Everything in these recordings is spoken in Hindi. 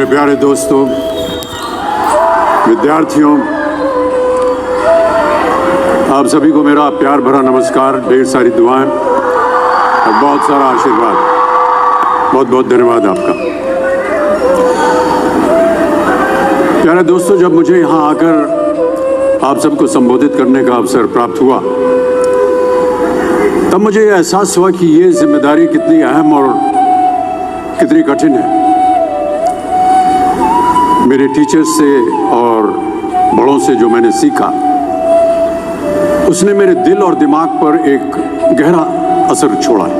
मेरे प्यारे दोस्तों, विद्यार्थियों, आप सभी को मेरा प्यार भरा नमस्कार, ढेर सारी दुआएं और बहुत सारा आशीर्वाद। बहुत बहुत धन्यवाद आपका। प्यारे दोस्तों, जब मुझे यहाँ आकर आप सबको संबोधित करने का अवसर प्राप्त हुआ, तब मुझे यह एहसास हुआ कि ये जिम्मेदारी कितनी अहम और कितनी कठिन है। मेरे टीचर्स से और बड़ों से जो मैंने सीखा, उसने मेरे दिल और दिमाग पर एक गहरा असर छोड़ा है।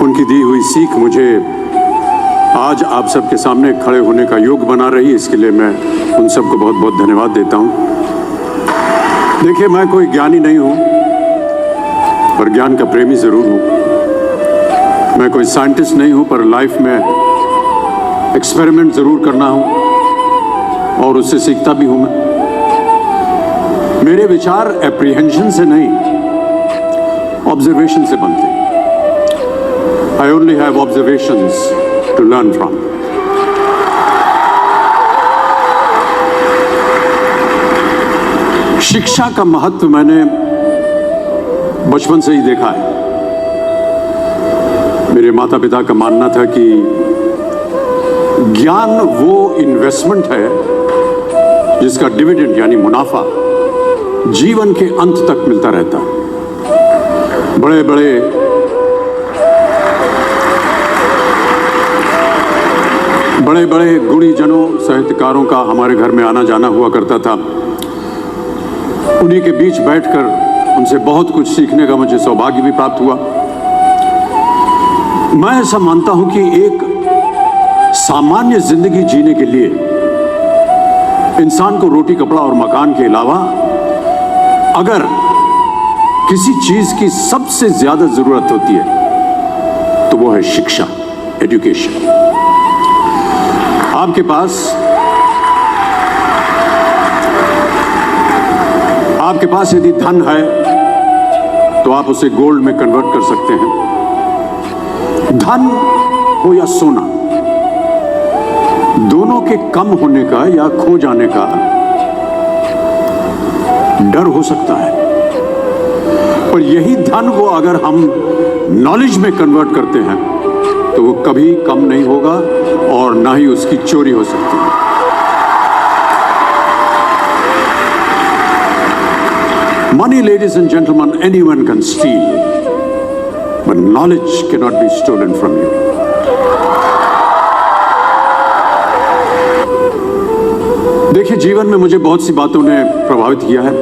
उनकी दी हुई सीख मुझे आज आप सबके सामने खड़े होने का योग बना रही है। इसके लिए मैं उन सबको बहुत बहुत धन्यवाद देता हूँ। देखिए, मैं कोई ज्ञानी नहीं हूँ, पर ज्ञान का प्रेमी जरूर हूँ। मैं कोई साइंटिस्ट नहीं हूँ, पर लाइफ में एक्सपेरिमेंट जरूर करना हूँ और उससे सीखता भी हूँ। मेरे विचार एप्रीहेंशन से नहीं, ऑब्जर्वेशन से बनते हैं। I only have observations to learn from. शिक्षा का महत्व मैंने बचपन से ही देखा है। मेरे माता पिता का मानना था कि ज्ञान वो इन्वेस्टमेंट है जिसका डिविडेंड यानी मुनाफा जीवन के अंत तक मिलता रहता है। बड़े बड़े गुणीजनों, साहित्यकारों का हमारे घर में आना जाना हुआ करता था। उन्हीं के बीच बैठकर उनसे बहुत कुछ सीखने का मुझे सौभाग्य भी प्राप्त हुआ। मैं ऐसा मानता हूं कि एक सामान्य जिंदगी जीने के लिए इंसान को रोटी, कपड़ा और मकान के अलावा अगर किसी चीज की सबसे ज्यादा जरूरत होती है तो वो है शिक्षा, एजुकेशन। आपके पास यदि धन है तो आप उसे गोल्ड में कन्वर्ट कर सकते हैं। धन हो या सोना, दोनों के कम होने का या खो जाने का डर हो सकता है, पर यही धन को अगर हम नॉलेज में कन्वर्ट करते हैं तो वो कभी कम नहीं होगा और ना ही उसकी चोरी हो सकती है। Money, ladies and gentlemen, anyone can steal, but knowledge cannot be stolen from you. देखिए, जीवन में मुझे बहुत सी बातों ने प्रभावित किया है।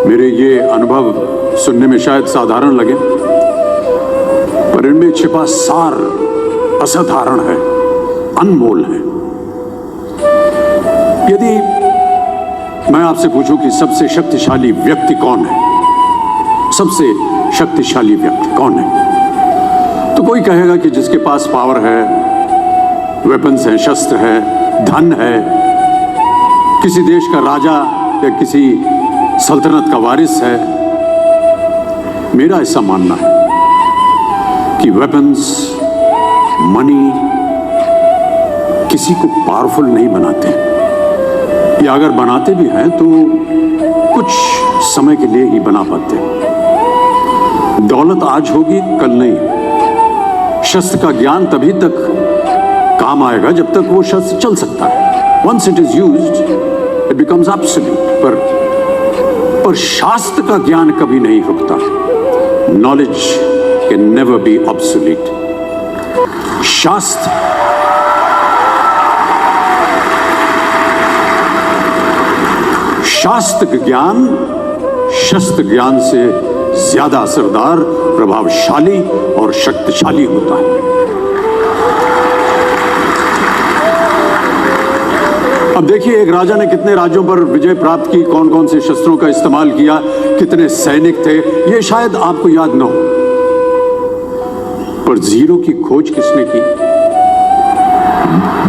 मेरे ये अनुभव सुनने में शायद साधारण लगे, पर इनमें छिपा सार असाधारण है, अनमोल है। यदि मैं आपसे पूछूं कि सबसे शक्तिशाली व्यक्ति कौन है, सबसे शक्तिशाली व्यक्ति कौन है, तो कोई कहेगा कि जिसके पास पावर है, वेपन्स हैं, शस्त्र है, धन है, किसी देश का राजा या किसी सल्तनत का वारिस है। मेरा ऐसा मानना है कि वेपन्स, मनी किसी को पावरफुल नहीं बनाते, या अगर बनाते भी हैं तो कुछ समय के लिए ही बना पाते। दौलत आज होगी, कल नहीं। शस्त्र का ज्ञान तभी तक काम आएगा जब तक वो शस्त्र चल सकता है। Once it is used, it becomes absolute. पर शास्त्र का ज्ञान कभी नहीं रुकता। Knowledge can never be obsolete. शास्त्र ज्ञान शस्त्र ज्ञान से ज्यादा असरदार, प्रभावशाली और शक्तिशाली होता है। अब देखिए, एक राजा ने कितने राज्यों पर विजय प्राप्त की, कौन कौन से शस्त्रों का इस्तेमाल किया, कितने सैनिक थे, ये शायद आपको याद न हो, पर जीरो की खोज किसने की,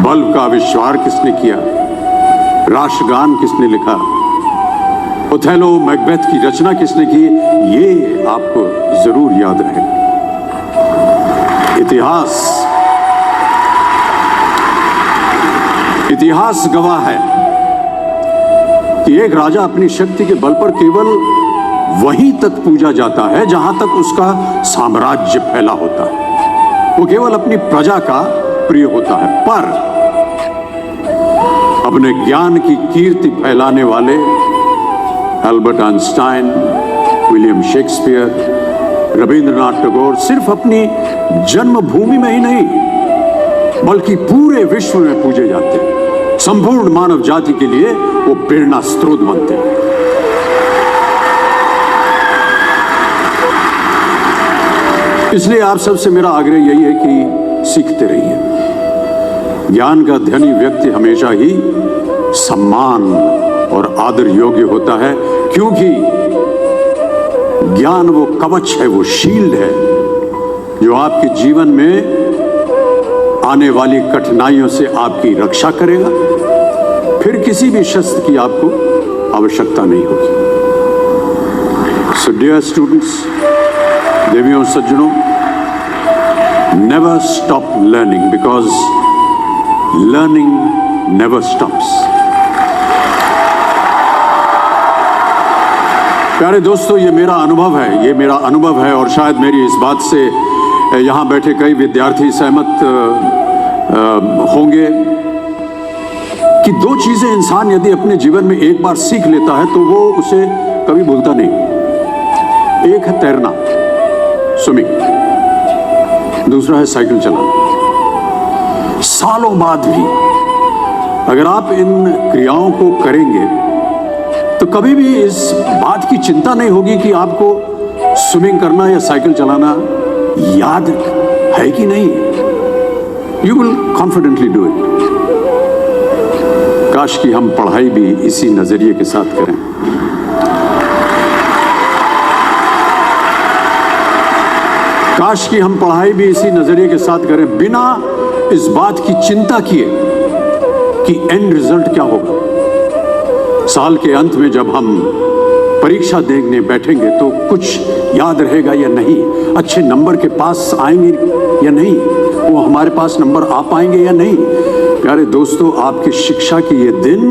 बल्ब का आविष्कार किसने किया, राष्ट्रगान किसने लिखा, ओथेलो, मैकबेथ की रचना किसने की, ये आपको जरूर याद रहेगा। इतिहास इतिहास गवाह है कि एक राजा अपनी शक्ति के बल पर केवल वहीं तक पूजा जाता है जहां तक उसका साम्राज्य फैला होता है। वो केवल अपनी प्रजा का प्रिय होता है। पर अपने ज्ञान की कीर्ति फैलाने वाले Albert Einstein, William Shakespeare, Rabindranath Tagore सिर्फ अपनी जन्मभूमि में ही नहीं बल्कि पूरे विश्व में पूजे जाते हैं। संपूर्ण मानव जाति के लिए वो प्रेरणा स्रोत बनते हैं। इसलिए आप सबसे मेरा आग्रह यही है कि सीखते रहिए। ज्ञान का धनी व्यक्ति हमेशा ही सम्मान और आदर योग्य होता है, क्योंकि ज्ञान वो कवच है, वो शील्ड है जो आपके जीवन में आने वाली कठिनाइयों से आपकी रक्षा करेगा। फिर किसी भी शस्त्र की आपको आवश्यकता नहीं होगी। सो डियर स्टूडेंट्स, देवियों सज्जनों, never stop learning because learning never stops. प्यारे दोस्तों, ये मेरा अनुभव है और शायद मेरी इस बात से यहाँ बैठे कई विद्यार्थी सहमत होंगे कि दो चीजें इंसान यदि अपने जीवन में एक बार सीख लेता है तो वो उसे कभी भूलता नहीं। एक है तैरना, स्विमिंग, दूसरा है साइकिल चलाना। सालों बाद भी अगर आप इन क्रियाओं को करेंगे तो कभी भी इस बात की चिंता नहीं होगी कि आपको स्विमिंग करना या साइकिल चलाना याद है कि नहीं। You will confidently do it. काश कि हम पढ़ाई भी इसी नजरिए के साथ करें। काश कि हम पढ़ाई भी इसी नजरिए के साथ करें, बिना इस बात की चिंता किए कि एंड रिजल्ट क्या होगा। साल के अंत में जब हम परीक्षा देने बैठेंगे तो कुछ याद रहेगा या नहीं, अच्छे नंबर के पास आएंगे या नहीं, वो हमारे पास नंबर आ पाएंगे या नहीं। प्यारे दोस्तों, आपकी शिक्षा के ये दिन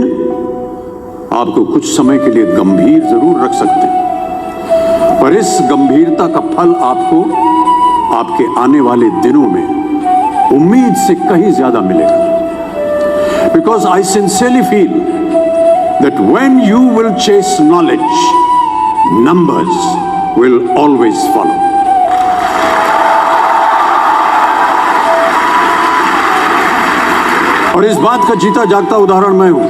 आपको कुछ समय के लिए गंभीर जरूर रख सकते हैं, पर इस गंभीरता का फल आपको आपके आने वाले दिनों में उम्मीद से कहीं ज्यादा मिलेगा। Because I sincerely feel that when you will chase knowledge, numbers will always follow. और इस बात का जीता जागता उदाहरण मैं हूं।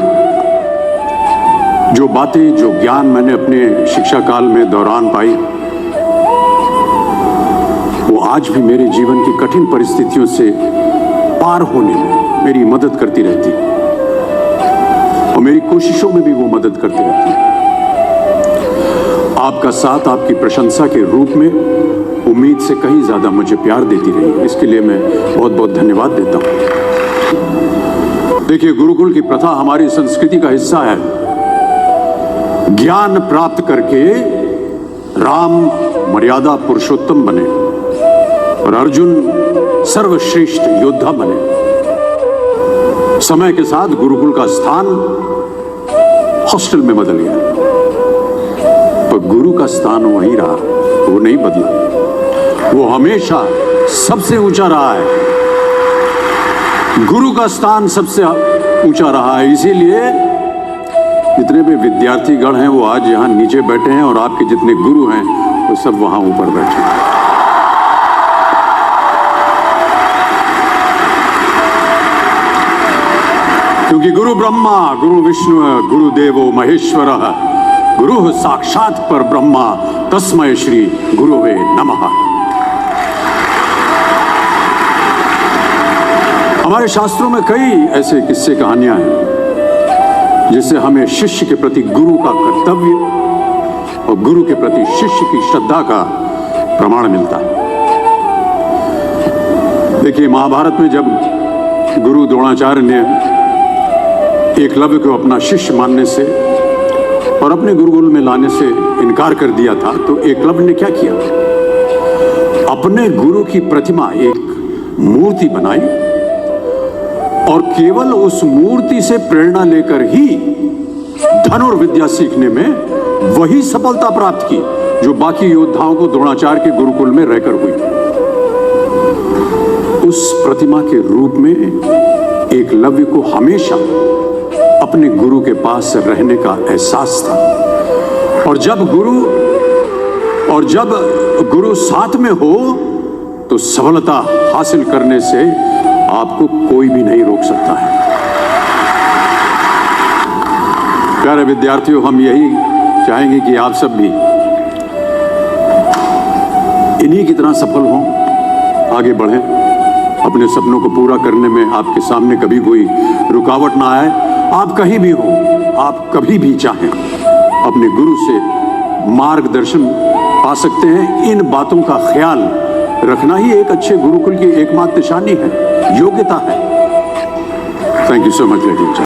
जो बातें, जो ज्ञान मैंने अपने शिक्षा काल में दौरान पाई, वो आज भी मेरे जीवन की कठिन परिस्थितियों से पार होने में मेरी मदद करती रहती है और मेरी कोशिशों में भी वो मदद करते रहते हैं। आपका साथ आपकी प्रशंसा के रूप में उम्मीद से कहीं ज्यादा मुझे प्यार देती रही, इसके लिए मैं बहुत बहुत धन्यवाद देता हूं। देखिए, गुरुकुल की प्रथा हमारी संस्कृति का हिस्सा है। ज्ञान प्राप्त करके राम मर्यादा पुरुषोत्तम बने और अर्जुन सर्वश्रेष्ठ योद्धा बने। समय के साथ गुरुकुल का स्थान हॉस्टल में बदल गया, पर गुरु का स्थान वहीं रहा, वो नहीं बदला। वो हमेशा सबसे ऊंचा रहा है। गुरु का स्थान सबसे ऊंचा रहा है। इसीलिए जितने भी विद्यार्थीगण हैं वो आज यहाँ नीचे बैठे हैं और आपके जितने गुरु हैं वो सब वहां ऊपर बैठे हैं। क्योंकि गुरु ब्रह्मा, गुरु विष्णु, गुरुदेवो महेश्वरः, गुरु साक्षात पर ब्रह्मा, तस्मै श्री गुरुवे नमः। हमारे शास्त्रों में कई ऐसे किस्से कहानियां हैं जिससे हमें शिष्य के प्रति गुरु का कर्तव्य और गुरु के प्रति शिष्य की श्रद्धा का प्रमाण मिलता है। देखिए, महाभारत में जब गुरु द्रोणाचार्य ने एकलव्य को अपना शिष्य मानने से और अपने गुरुकुल में लाने से इनकार कर दिया था, तो एकलव्य ने क्या किया? अपने गुरु की प्रतिमा, एक मूर्ति बनाई और केवल उस मूर्ति से प्रेरणा लेकर ही धन और विद्या सीखने में वही सफलता प्राप्त की जो बाकी योद्धाओं को द्रोणाचार्य के गुरुकुल में रहकर हुई। उस प्रतिमा के रूप में एकलव्य को हमेशा अपने गुरु के पास रहने का एहसास था, और जब गुरु साथ में हो तो सफलता हासिल करने से आपको कोई भी नहीं रोक सकता है। प्यारे विद्यार्थियों, हम यही चाहेंगे कि आप सब भी इन्हीं की तरह सफल हों, आगे बढ़ें, अपने सपनों को पूरा करने में आपके सामने कभी कोई रुकावट ना आए। आप कहीं भी हो, आप कभी भी चाहें अपने गुरु से मार्गदर्शन पा सकते हैं। इन बातों का ख्याल रखना ही एक अच्छे गुरुकुल की एकमात्र निशानी है, योग्यता है। Thank you so much ladies.